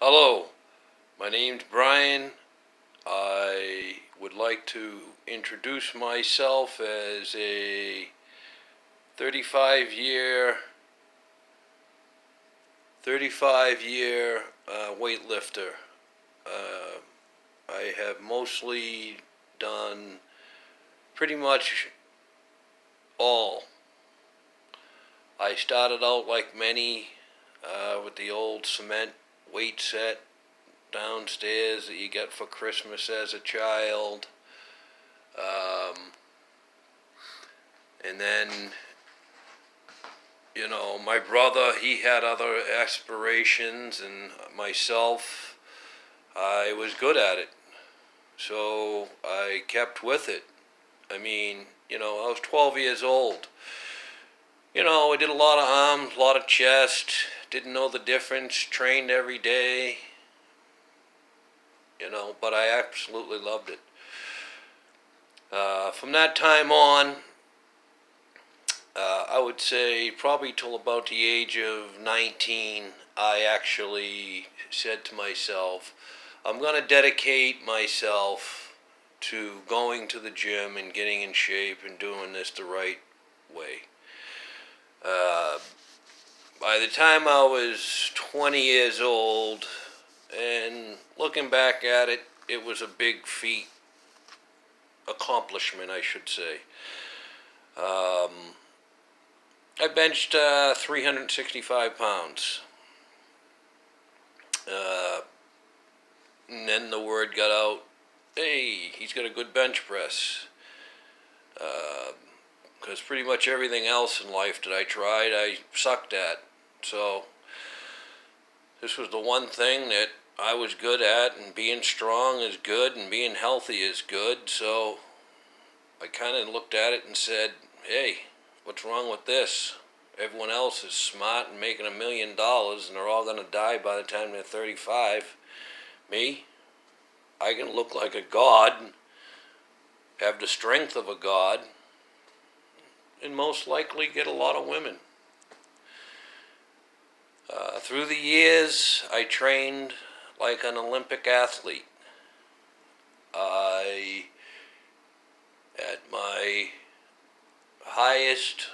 Hello, my name's Brian. I would like to introduce myself as a 35 year 35 year weightlifter. Uh, I have mostly done pretty much all. I started out like many with the old cement weight set downstairs that you get for Christmas as a child. Um, and then, my brother, he had other aspirations, and myself, I was good at it. So I kept with it. I mean, I was 12 years old. I did a lot of arms, a lot of chest, didn't know the difference, trained every day, but I absolutely loved it. From that time on, I would say probably till about the age of 19, I actually said to myself, I'm going to dedicate myself to going to the gym and getting in shape and doing this the right way. Uh, by the time I was 20 years old, and looking back at it, it was a big feat, accomplishment, I should say. I benched 365 pounds. Uh, and then the word got out, hey, he's got a good bench press. Because pretty much everything else in life that I tried, I sucked at. So this was the one thing that I was good at, and being strong is good, and being healthy is good. So I kind of looked at it and said, hey, what's wrong with this? Everyone else is smart and making $1 million, and they're all going to die by the time they're 35. Me, I can look like a god, have the strength of a god, and most likely get a lot of women. Through the years, I trained like an Olympic athlete. At my highest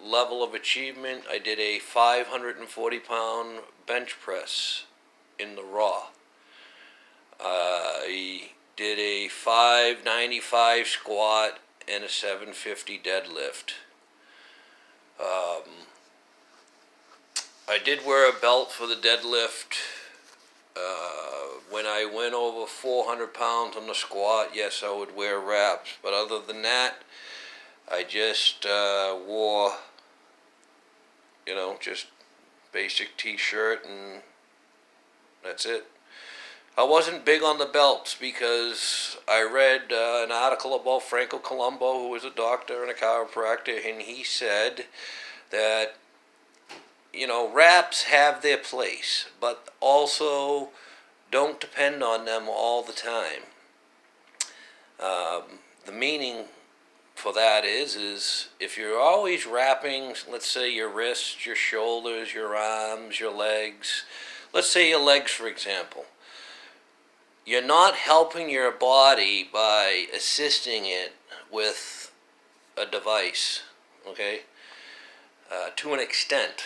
level of achievement, I did a 540-pound bench press in the raw. I did a 595 squat and a 750 deadlift. I did wear a belt for the deadlift. When I went over 400 pounds on the squat, yes, I would wear wraps. But other than that, I just wore, just basic t-shirt, and that's it. I wasn't big on the belts because I read an article about Franco Columbu, who was a doctor and a chiropractor, and he said that, wraps have their place, but also don't depend on them all the time. The meaning for that is if you're always wrapping, let's say your wrists, your shoulders, your arms, your legs, let's say your legs, for example, you're not helping your body by assisting it with a device, okay, to an extent.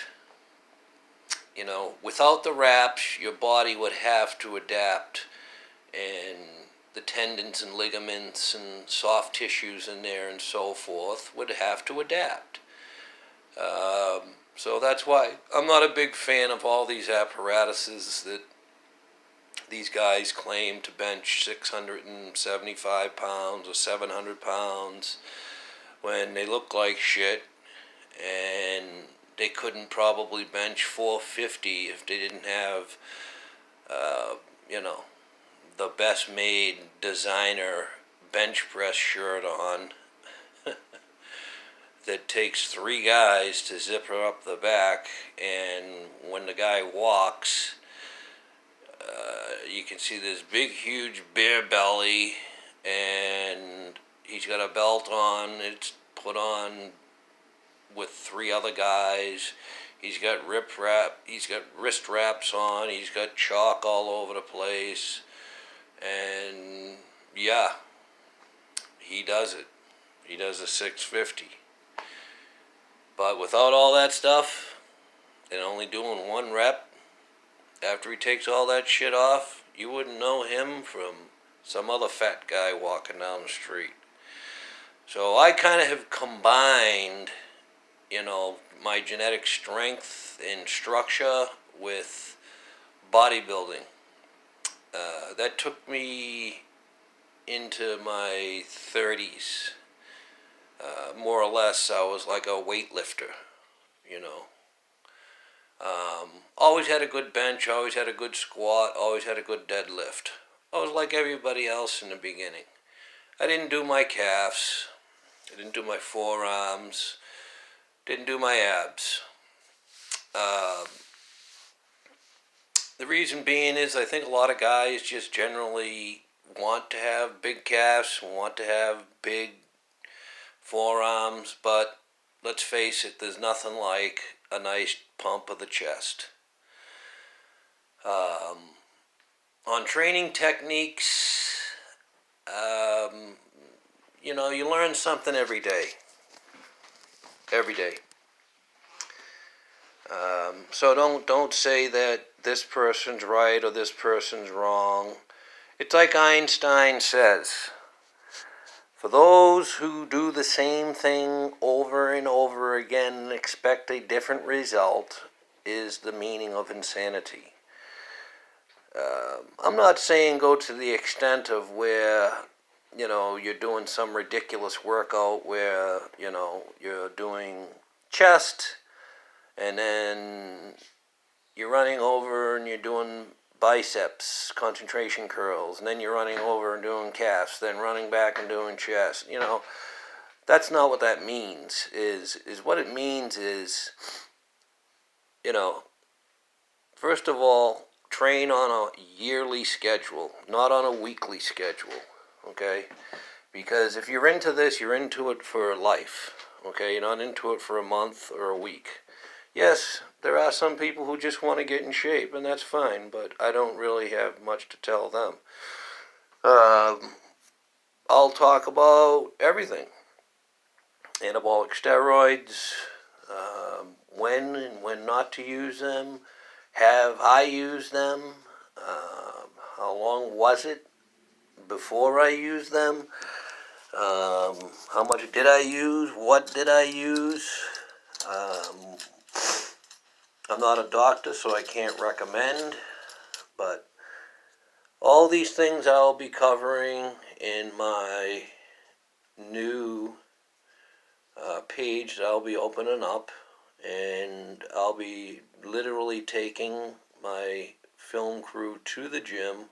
Without the wraps, your body would have to adapt, and the tendons and ligaments and soft tissues in there and so forth would have to adapt. So that's why I'm not a big fan of all these apparatuses that these guys claim to bench 675 pounds or 700 pounds when they look like shit, and they couldn't probably bench 450 if they didn't have, the best made designer bench press shirt on that takes 3 guys to zipper up the back, and when the guy walks, you can see this big, huge bear belly, and he's got a belt on. It's put on with 3 other guys. He's got he's got wrist wraps on, he's got chalk all over the place, and yeah, he does it. He does a 650. But without all that stuff, and only doing one rep, after he takes all that shit off, you wouldn't know him from some other fat guy walking down the street. So I kind of have combined, my genetic strength and structure with bodybuilding. That took me into my 30s. More or less, I was like a weightlifter, you know. Always had a good bench, always had a good squat, always had a good deadlift. I was like everybody else in the beginning. I didn't do my calves, I didn't do my forearms, didn't do my abs. The reason being is I think a lot of guys just generally want to have big calves, want to have big forearms, but let's face it, there's nothing like a nice pump of the chest. On training techniques, you learn something every day. Every day. So don't say that this person's right or this person's wrong. It's like Einstein says, for those who do the same thing over and over again and expect a different result is the meaning of insanity. I'm not saying go to the extent of where, you're doing some ridiculous workout where, you're doing chest and then you're running over and you're doing biceps, concentration curls, and then you're running over and doing calves, then running back and doing chest. That's not what that means. Is what it means is, first of all, train on a yearly schedule, not on a weekly schedule, okay? Because if you're into this, you're into it for life, okay? You're not into it for a month or a week. Yes, there are some people who just want to get in shape, and that's fine, but I don't really have much to tell them. I'll talk about everything. Anabolic steroids, when and when not to use them, have I used them, how long was it before I used them, how much did I use, what did I use. I'm not a doctor, so I can't recommend, but all these things I'll be covering in my new page that I'll be opening up, and I'll be literally taking my film crew to the gym.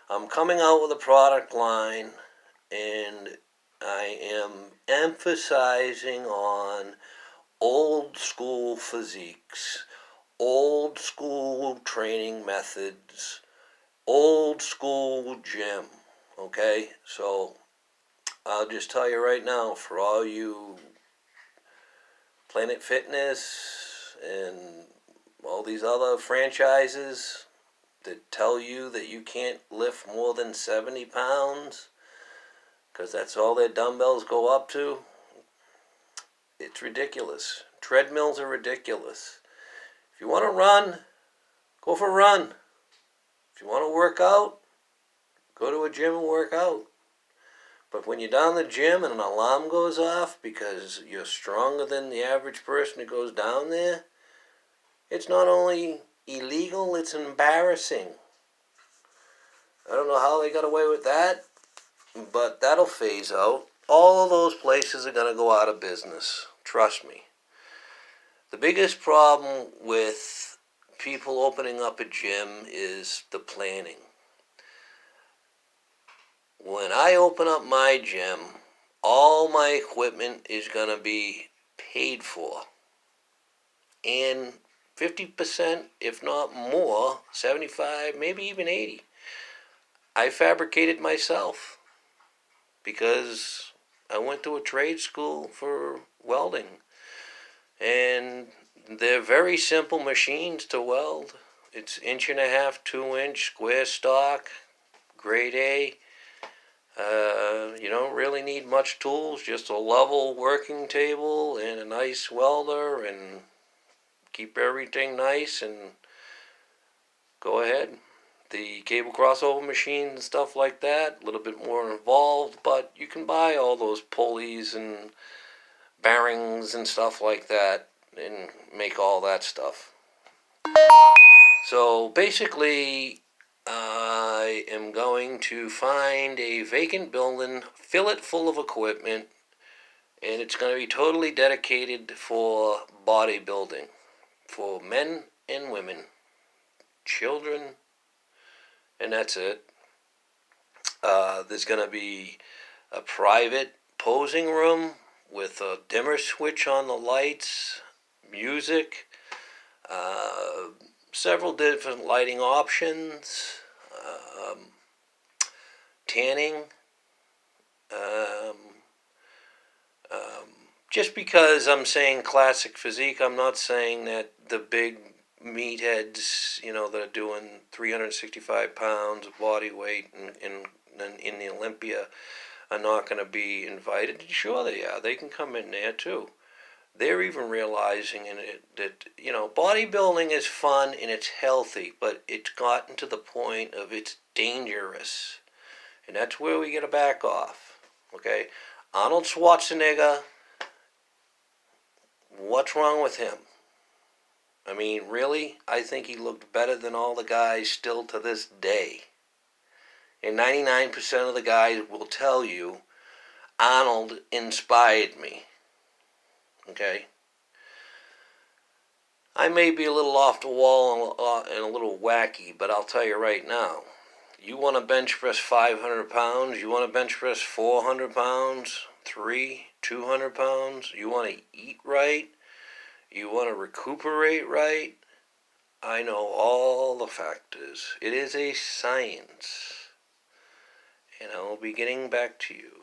I'm coming out with a product line, and I am emphasizing on old school physiques, old school training methods, old school gym, okay? So I'll just tell you right now, for all you Planet Fitness and all these other franchises that tell you that you can't lift more than 70 pounds because that's all their dumbbells go up to, it's ridiculous. Treadmills are ridiculous. If you want to run, go for a run. If you want to work out, go to a gym and work out. But when you're down the gym and an alarm goes off because you're stronger than the average person who goes down there, it's not only illegal, it's embarrassing. I don't know how they got away with that, but that'll phase out. All of those places are going to go out of business. Trust me. The biggest problem with people opening up a gym is the planning. When I open up my gym, all my equipment is going to be paid for. And 50%, if not more, 75, maybe even 80, I fabricated myself because I went to a trade school for welding. And, They're very simple machines to weld. It's 1.5 inch, 2 inch square stock, grade A. You don't really need much tools, just a level working table and a nice welder, and keep everything nice and go ahead. The cable crossover machine and stuff like that, a little bit more involved, but you can buy all those pulleys and bearings and stuff like that and make all that stuff. So basically, I am going to find a vacant building, fill it full of equipment, and it's going to be totally dedicated for bodybuilding, for men and women, children, and that's it. There's going to be a private posing room with a dimmer switch on the lights, music, uh, several different lighting options, um, tanning. Um, um, just because I'm saying classic physique, I'm not saying that the big meatheads, that are doing 365 pounds of body weight in the Olympia are not going to be invited. Sure they are. They can come in there too. They're even realizing in it that, bodybuilding is fun and it's healthy, but it's gotten to the point of it's dangerous. And that's where we got to back off. Okay? Arnold Schwarzenegger, what's wrong with him? I mean, really? I think he looked better than all the guys still to this day. And 99% of the guys will tell you, Arnold inspired me. Okay? I may be a little off the wall and a little wacky, but I'll tell you right now. You want to bench press 500 pounds? You want to bench press 400 pounds? 200 pounds? You want to eat right? You want to recuperate right? I know all the factors. It is a science. And I'll be getting back to you.